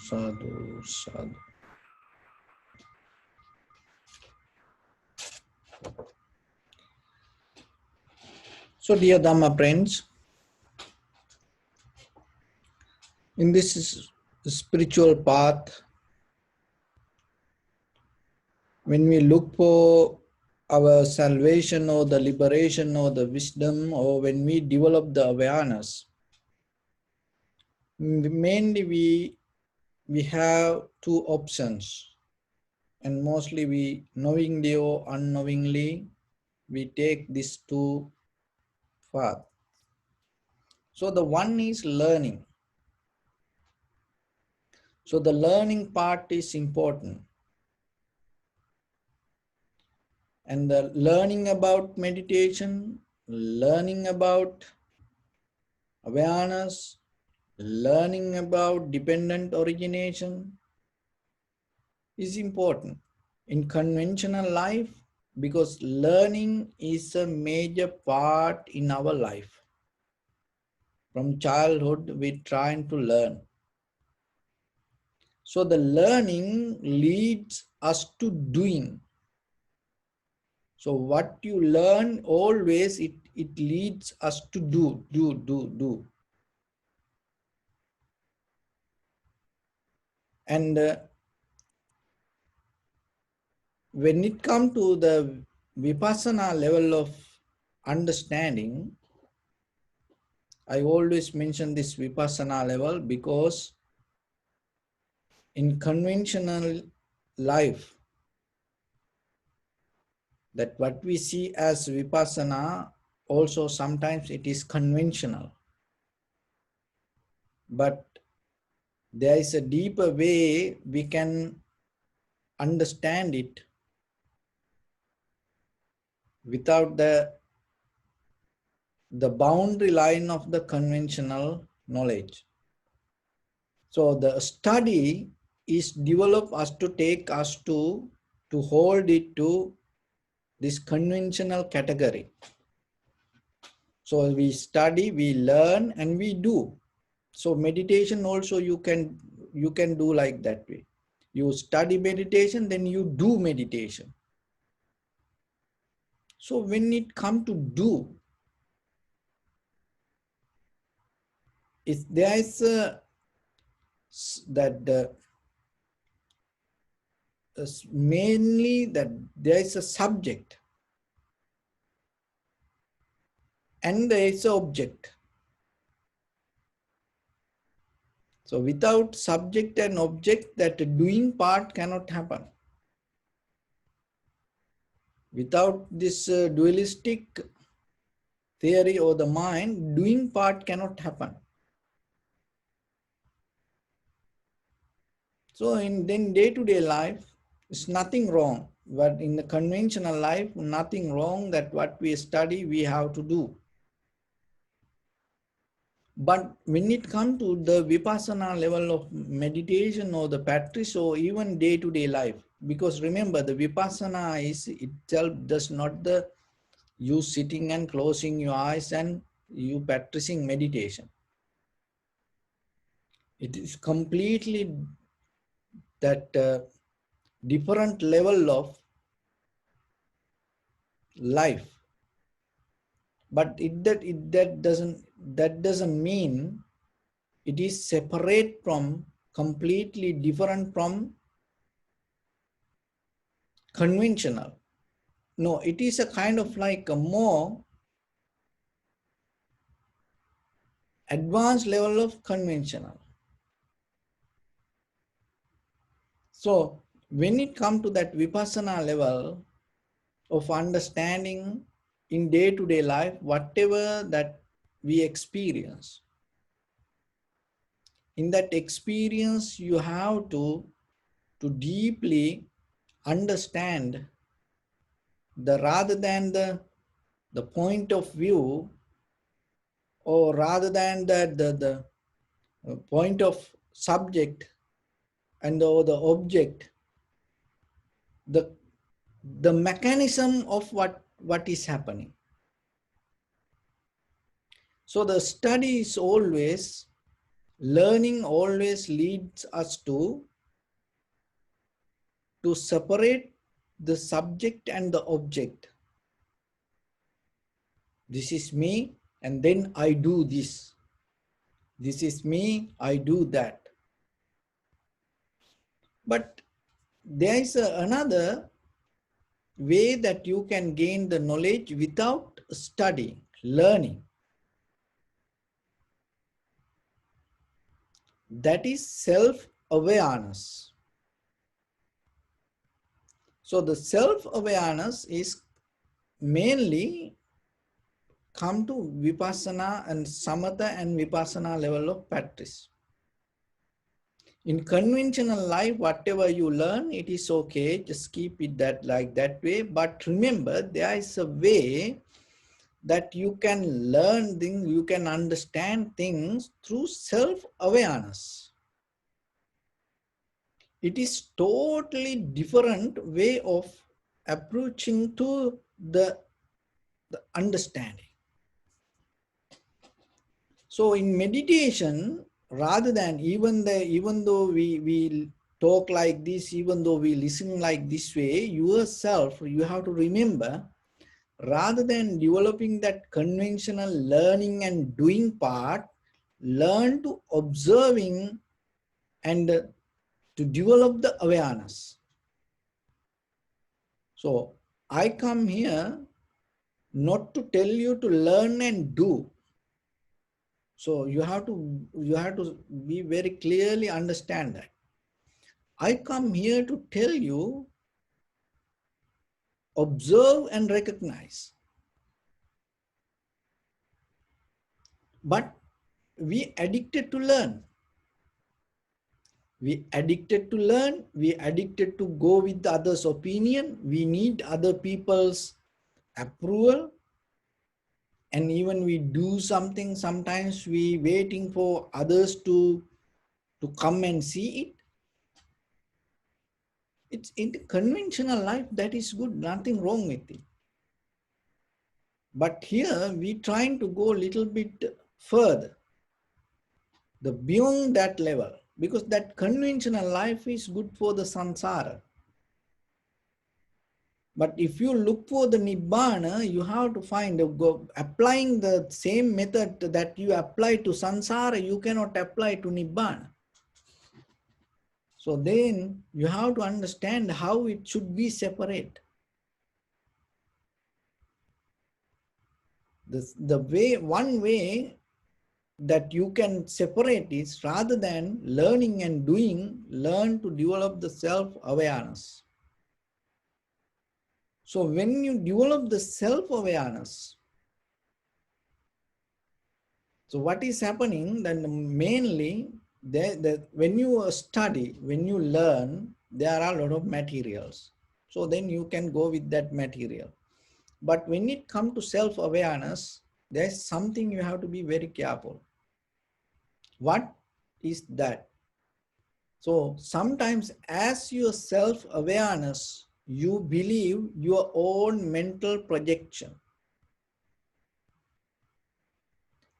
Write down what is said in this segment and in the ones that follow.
sadhu, sadhu. So, dear Dhamma friends, in this spiritual path, when we look for our salvation or the liberation or the wisdom, or when we develop the awareness, mainly we have two options, and mostly we knowingly or unknowingly we take these two paths. So the one is learning. So the learning part is important, and the learning about meditation, learning about awareness, learning about dependent origination is important in conventional life, because learning is a major part in our life. From childhood, we're trying to learn. So the learning leads us to doing. So what you learn always, it leads us to do. And when it comes to the vipassana level of understanding, I always mention this vipassana level because in conventional life, that what we see as vipassana, also sometimes it is conventional. But there is a deeper way we can understand it without the boundary line of the conventional knowledge. So the study is developed us to take us to hold it to this conventional category. So we study, we learn, and we do. So meditation also you can do like that way. You study meditation, then you do meditation. So when it comes to do, there is mainly that there is a subject and there is an object. So without subject and object, that doing part cannot happen. Without this dualistic theory or the mind, doing part cannot happen. So in day-to-day life, it's nothing wrong. But in the conventional life, nothing wrong that what we study, we have to do. But when it comes to the vipassana level of meditation or the practice or even day-to-day life, because remember the vipassana is itself does not the you sitting and closing your eyes and you practicing meditation. It is completely that different level of life. But that doesn't mean it is separate from, completely different from conventional. No, it is a kind of like a more advanced level of conventional. So when it comes to that vipassana level of understanding in day-to-day life, whatever that we experience, in that experience you have to deeply understand the rather than the point of view, or rather than the point of subject and the object, the mechanism of what is happening. So the study is always Learning always leads us to separate the subject and the object. This is me, and then I do this. This is me, I do that. But there is another way that you can gain the knowledge without studying, learning. That is self-awareness. So the self-awareness is mainly come to vipassana and samatha and vipassana level of practice. In conventional life, whatever you learn, it is okay, just keep it that way. But remember, there is a way that you can learn things, you can understand things through self-awareness. It is totally different way of approaching to the understanding. So in meditation, rather than even though we talk like this, even though we listen like this way, yourself, you have to remember, rather than developing that conventional learning and doing part, learn to observing and to develop the awareness. So I come here not to tell you to learn and do. So you have to be very clearly understand that. I come here to tell you, observe and recognize. But we addicted to learn. We addicted to learn. We addicted to go with the others' opinion. We need other people's approval. And even we do something, sometimes we waiting for others to come and see it. It's in the conventional life, that is good, nothing wrong with it. But here we trying to go a little bit further, the beyond that level, because that conventional life is good for the samsara. But if you look for the nibbana, you have to find, applying the same method that you apply to samsara, you cannot apply to nibbana. So then you have to understand how it should be separate. The way, one way that you can separate is, rather than learning and doing, learn to develop the self-awareness. So when you develop the self-awareness, so what is happening then mainly, when you study, when you learn, there are a lot of materials. So then you can go with that material. But when it comes to self-awareness, there's something you have to be very careful. What is that? So sometimes as your self-awareness, you believe your own mental projection.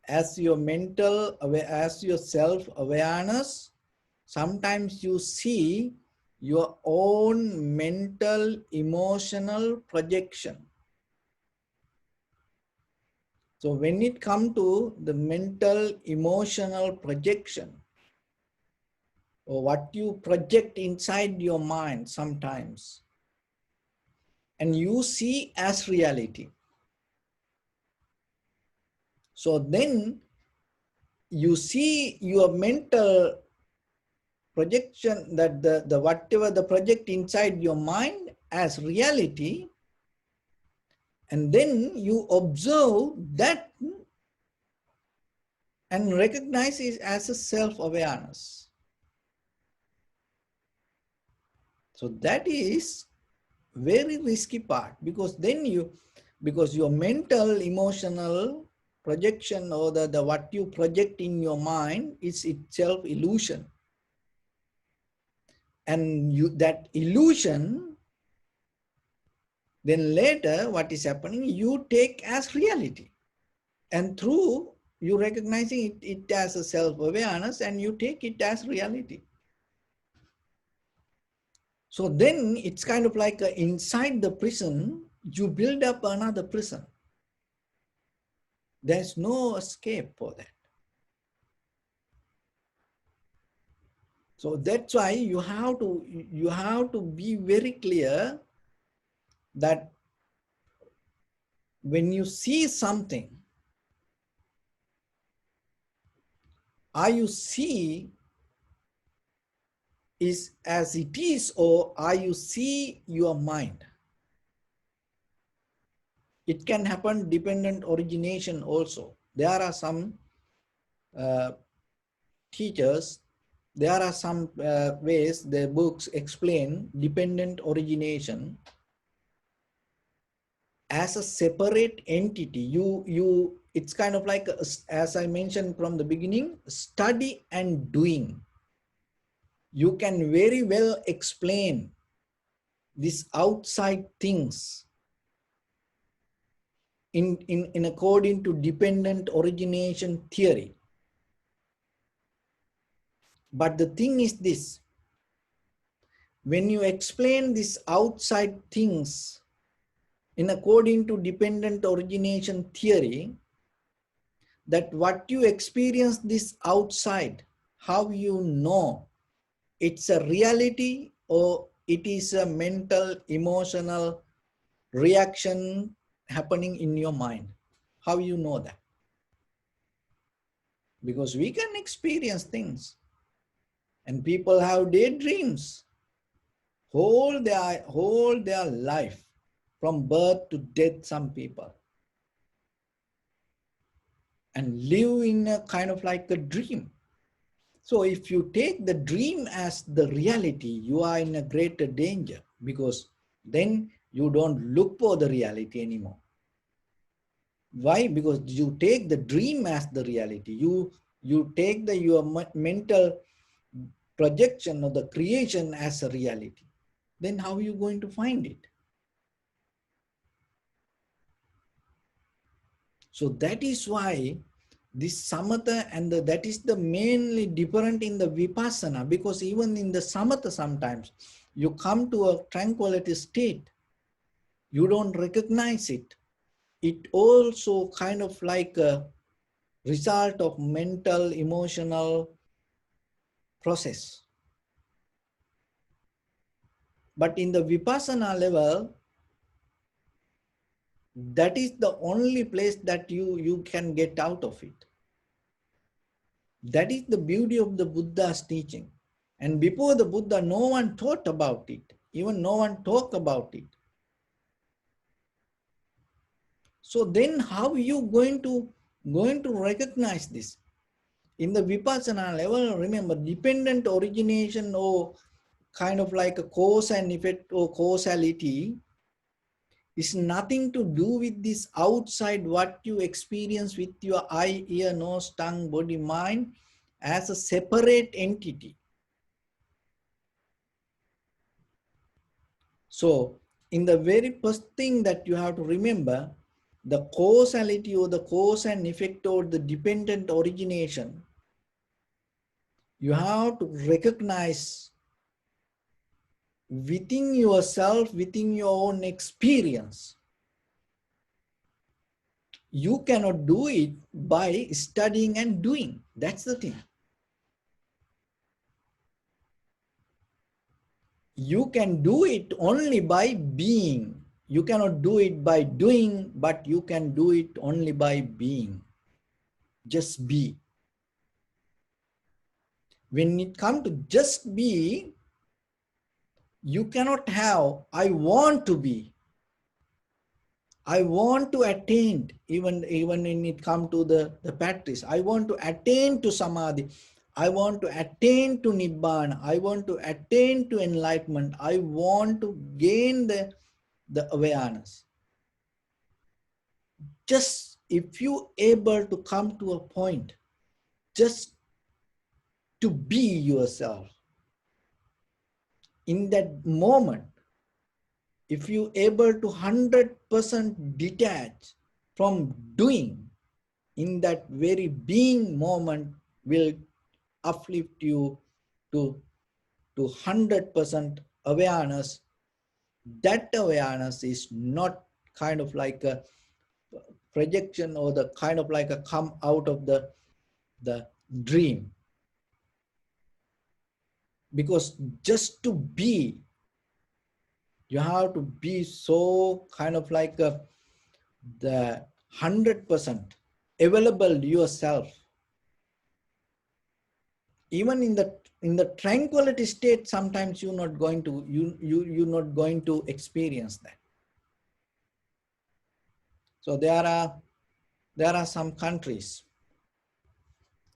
As your self-awareness, sometimes you see your own mental, emotional projection. So when it comes to the mental, emotional projection, or what you project inside your mind sometimes, and you see as reality. So then you see your mental projection, that the whatever the project inside your mind as reality, and then you observe that and recognize it as a self-awareness. So that is very risky part, because then because your mental, emotional projection, or the what you project in your mind is itself illusion. And that illusion, then later what is happening, you take as reality. And through you recognizing it as a self-awareness, and you take it as reality. So then it's kind of like inside the prison, you build up another prison. There's no escape for that. So that's why you have to be very clear that when you see something, are you see is as it is, or are you see your mind? It can happen dependent origination also. There are some uh, teachers, there are some ways the books explain dependent origination as a separate entity. It's kind of like, as I mentioned from the beginning, study and doing. You can very well explain these outside things in according to dependent origination theory. But the thing is this, when you explain these outside things in according to dependent origination theory, that what you experience this outside, how you know it's a reality or it is a mental, emotional reaction happening in your mind. How you know that? Because we can experience things, and people have daydreams whole their life, from birth to death, some people, and live in a kind of like a dream. So if you take the dream as the reality, you are in a greater danger, because then you don't look for the reality anymore. Why? Because you take the dream as the reality. You take your mental projection of the creation as a reality. Then how are you going to find it? So that is why this samatha and that is the mainly different in the vipassana, because even in the samatha sometimes you come to a tranquility state, you don't recognize it. It also kind of like a result of mental, emotional process. But in the vipassana level, that is the only place that you can get out of it. That is the beauty of the Buddha's teaching. And before the Buddha, no one thought about it. Even no one talked about it. So then how are you going to recognize this? In the Vipassana level, remember, dependent origination or kind of like a cause and effect or causality is nothing to do with this outside what you experience with your eye, ear, nose, tongue, body, mind as a separate entity. So in the very first thing that you have to remember, the causality or the cause and effect or the dependent origination, you have to recognize within yourself, within your own experience. You cannot do it by studying and doing. That's the thing. You can do it only by being. You cannot do it by doing, but you can do it only by being. Just be. When it comes to just be, you cannot have, I want to be. I want to attain, even when it comes to the practice, I want to attain to samadhi. I want to attain to nibbana. I want to attain to enlightenment. I want to gain the awareness. Just if you able to come to a point, just to be yourself, in that moment, if you able to 100% detach from doing, in that very being moment will uplift you to 100% awareness. That awareness is not kind of like a projection or the kind of like a come out of the dream, because just to be, you have to be so kind of like the 100% available yourself. Even in the tranquility state, sometimes you're not going to you're not going to experience that. So there are some countries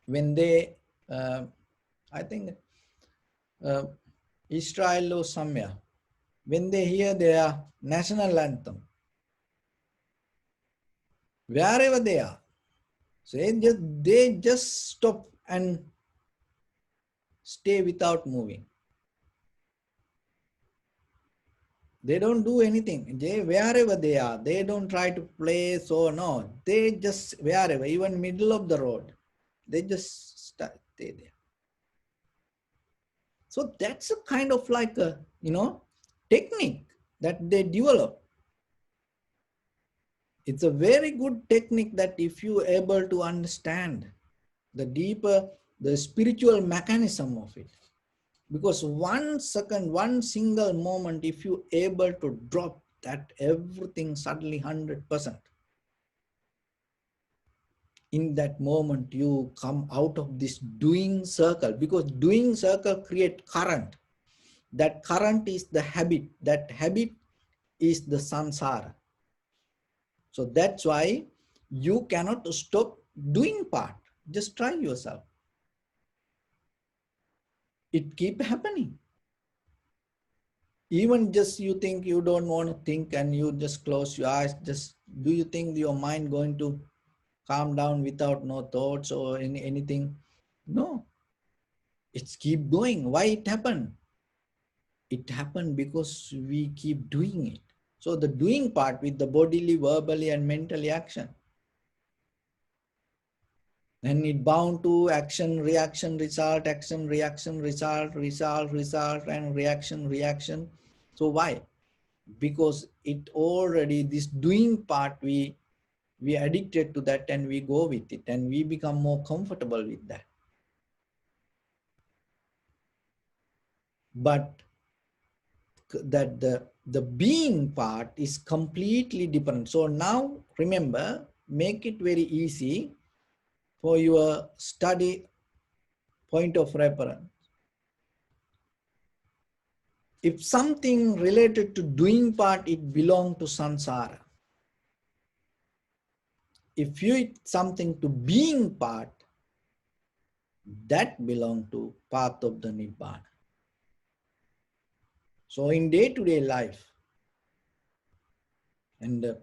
when they I think uh, Israel or somewhere, when they hear their national anthem, wherever they are, so they just stop and stay without moving. They don't do anything. They, wherever they are, they don't try to play. So no, they just wherever, even middle of the road, they just stay there. So that's a kind of like a technique that they develop. It's a very good technique that if you are able to understand the deeper, the spiritual mechanism of it. Because 1 second, one single moment, if you are able to drop that, everything suddenly 100%. In that moment, you come out of this doing circle, because doing circle create current. That current is the habit. That habit is the samsara. So that's why you cannot stop doing part. Just try yourself. It keep happening. Even just you think you don't want to think and you just close your eyes, just do you think your mind going to calm down without no thoughts or anything? No, it's keep going. Why it happened? It happened because we keep doing it. So the doing part with the bodily, verbally and mentally action. Then it bound to action, reaction, result, action, reaction, result, result, result, and reaction, reaction. So why? Because it already, this doing part, we addicted to that and we go with it and we become more comfortable with that. But that the being part is completely different. So now remember, make it very easy for your study point of reference. If something related to doing part, it belongs to samsara. If you something to being part, that belongs to path of the nibbana. So in day-to-day life, and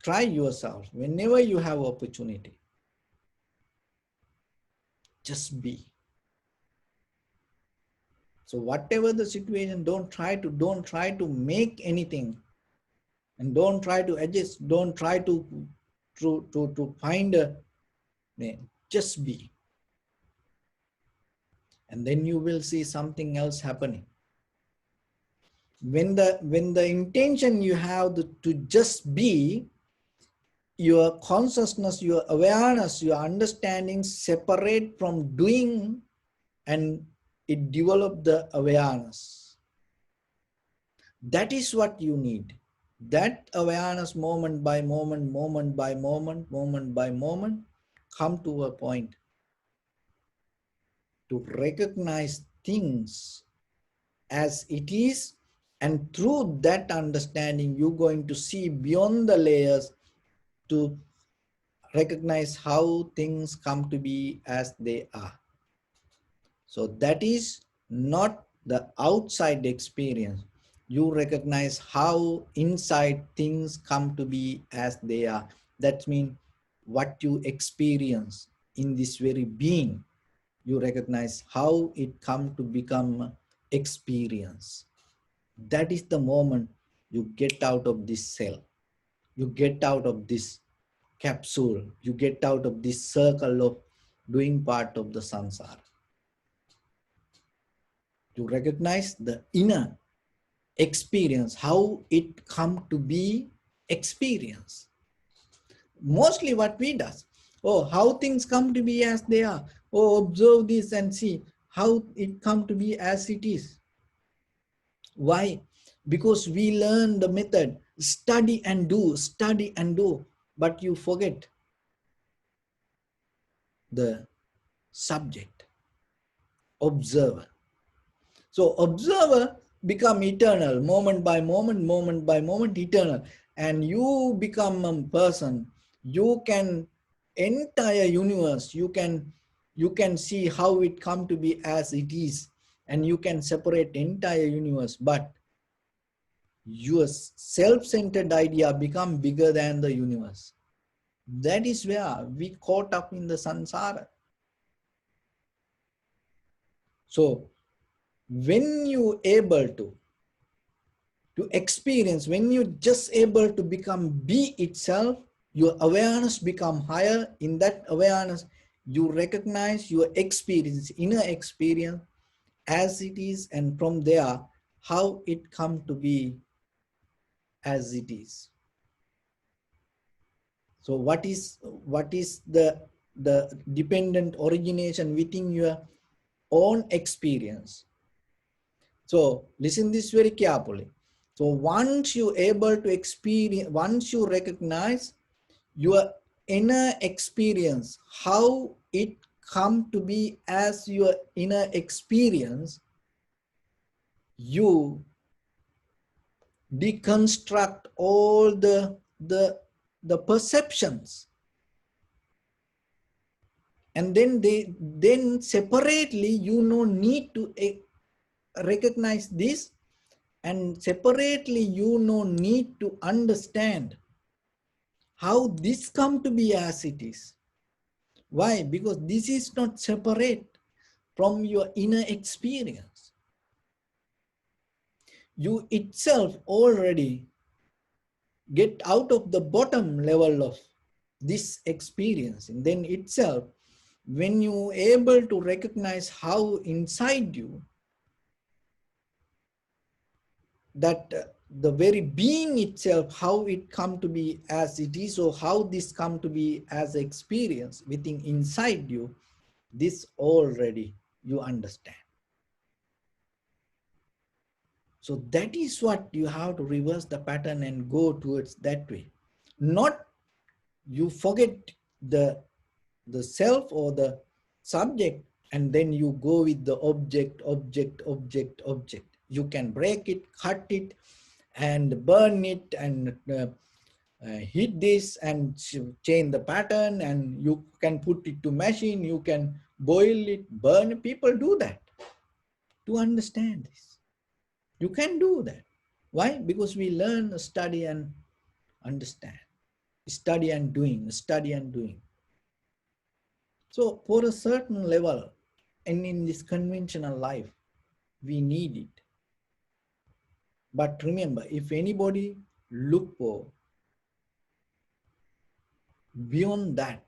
try yourself, whenever you have opportunity, just be. So whatever the situation, don't try to make anything, and don't try to adjust, don't try to find a name. Just be. And then you will see something else happening. When the intention you have to just be, your consciousness, your awareness, your understanding separate from doing, and it develop the awareness. That is what you need. That awareness, moment by moment, moment by moment, moment by moment, come to a point to recognize things as it is, and through that understanding, you're going to see beyond the layers to recognize how things come to be as they are. So that is not the outside experience. You recognize how inside things come to be as they are. That means what you experience in this very being, you recognize how it come to become experience. That is the moment you get out of this cell. You get out of this capsule. You get out of this circle of doing part of the samsara. You recognize the inner experience, how it come to be experienced. Mostly what we does, oh, how things come to be as they are. Oh, observe this and see how it come to be as it is. Why? Because we learn the method, study and do, but you forget the subject, observer. So observer become eternal, moment by moment, eternal. And you become a person, you can, entire universe, you can see how it come to be as it is, and you can separate entire universe, but your self-centered idea become bigger than the universe. That is where we caught up in the samsara. So when you able to experience, when you just able to become be itself, your awareness become higher. In that awareness, you recognize your experience, inner experience as it is, and from there, how it come to be as it is. So what is the dependent origination within your own experience? So listen this very carefully. So once you able to experience, once you recognize your inner experience, how it come to be as your inner experience, you deconstruct all the perceptions, and then separately you no need to recognize this, and separately you no need to understand how this come to be as it is. Why? Because this is not separate from your inner experience. You itself already get out of the bottom level of this experience, and then itself, when you able to recognize how inside you that the very being itself, how it come to be as it is, or how this come to be as experience within inside you, this already you understand. So that is what you have to reverse the pattern and go towards that way. Not you forget the self or the subject, and then you go with the object. You can break it, cut it, and burn it, and hit this and change the pattern, and you can put it to machine, you can boil it, burn. People do that to understand this. You can do that. Why? Because we learn, study and understand. Study and doing, study and doing. So for a certain level, and in this conventional life, we need it. But remember, if anybody look for beyond that,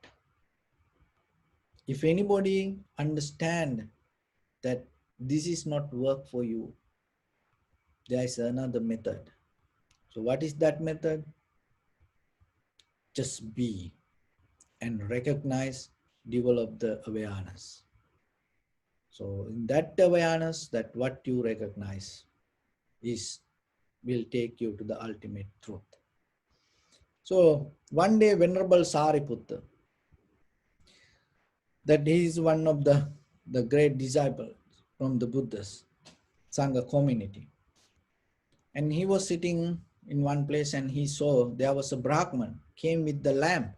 if anybody understand that this is not work for you, there is another method. So what is that method? Just be and recognize, develop the awareness. So in that awareness, that what you recognize will take you to the ultimate truth. So one day Venerable Sariputta, that he is one of the great disciples from the Buddha's Sangha community. And he was sitting in one place, and he saw there was a Brahman came with the lamp.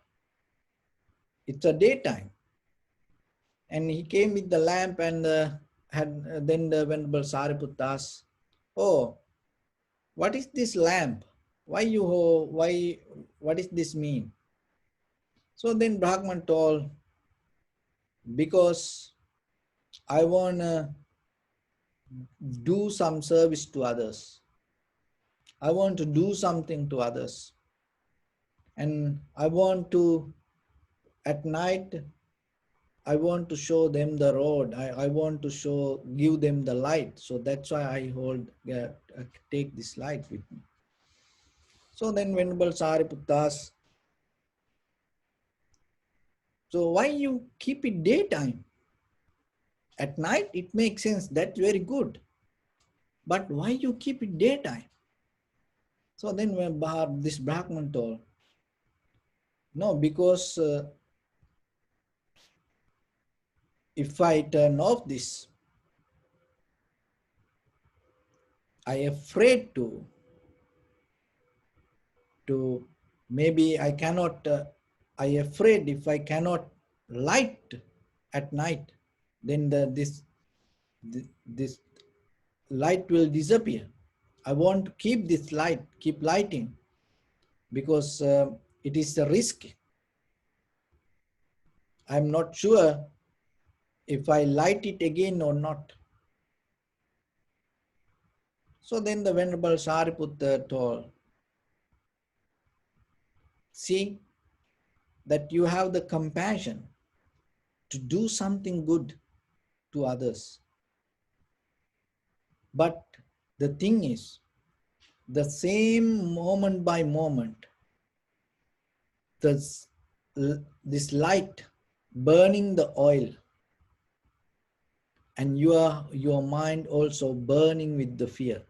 It's a daytime. And he came with the lamp, and then the Venerable Sariputta asked, oh, what is this lamp? What does this mean? So then Brahman told, because I want to do some service to others. I want to do something to others. And I want to, at night, I want to show them the road. I want to give them the light. So that's why take this light with me. So then Venerable Sariputtas, so why you keep it daytime? At night, it makes sense. That's very good. But why you keep it daytime? So then when this Brahman told, no, because if I turn off this, I afraid to maybe I cannot, I afraid if I cannot light at night, then this light will disappear. I want to keep this light, keep lighting, because it is a risk. I'm not sure if I light it again or not. So then the Venerable Sariputta told, see that you have the compassion to do something good to others. But the thing is, the same moment by moment, this light burning the oil, and your mind also burning with the fear.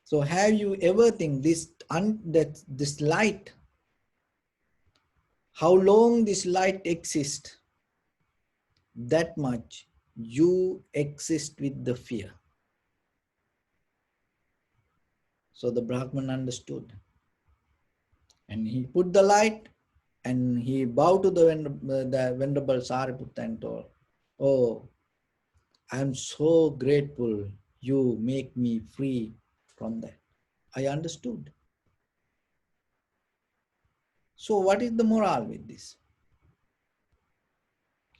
So have you ever think that this light, how long this light exists, that much you exist with the fear. So the Brahman understood, and he put the light, and he bowed to the Venerable Sariputta and told, oh, I am so grateful you make me free from that. I understood. So what is the moral with this?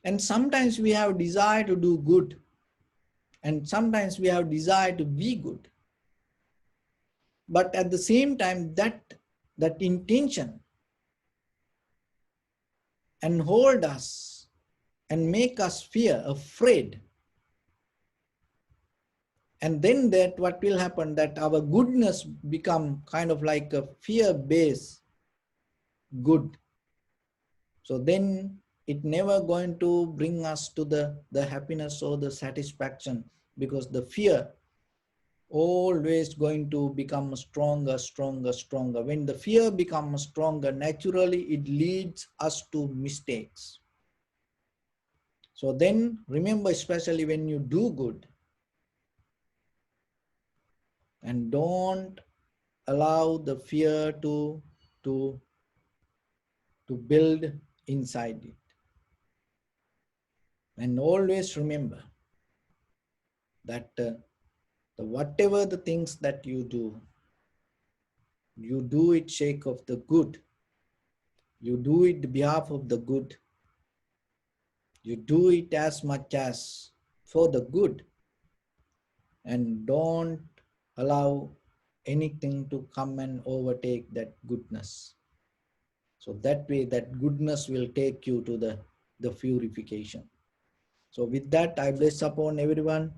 And sometimes we have desire to do good, and sometimes we have desire to be good. But at the same time, that intention and hold us and make us afraid. And then that what will happen, that our goodness become kind of like a fear-based good. So then it never going to bring us to the happiness or the satisfaction, because the fear always going to become stronger, stronger, stronger. When the fear becomes stronger, naturally it leads us to mistakes. So then remember, especially when you do good, and don't allow the fear to build inside it. And always remember that whatever the things that you do it sake of the good. You do it on behalf of the good. You do it as much as for the good. And don't allow anything to come and overtake that goodness. So that way, that goodness will take you to the purification. So with that, I bless upon everyone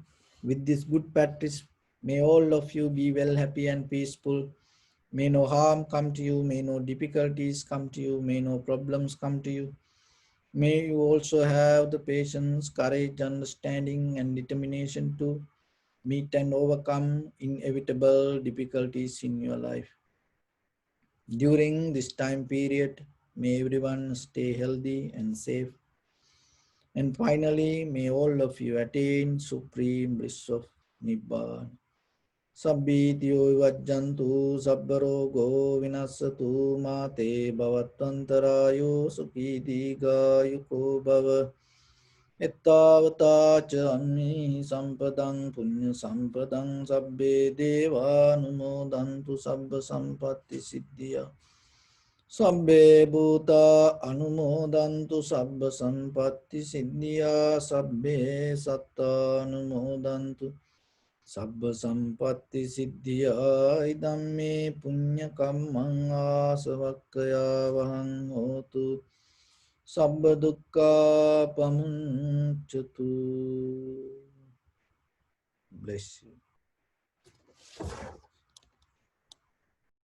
with this good practice. May all of you be well, happy and peaceful. May no harm come to you. May no difficulties come to you. May no problems come to you. May you also have the patience, courage, understanding and determination to meet and overcome inevitable difficulties in your life. During this time period, may everyone stay healthy and safe. And finally, may all of you attain supreme bliss of Nibbana. Sabbitiyo vajjantu sabbarogo vinasatu mate bhavatvantarayo sukhi gayuko bhava. Ettavata cha anmi sampadang punya sampadang sabbe deva numodantu sabba sampatti siddhya. Sabbe bhuta anumodantu sabba sampatti siddhya. Sabbe satta anumodantu Sabba sampatti siddhya idam me punya kammang asavakkaya vahang hotu sabba dukkha pamuncatu. Bless you.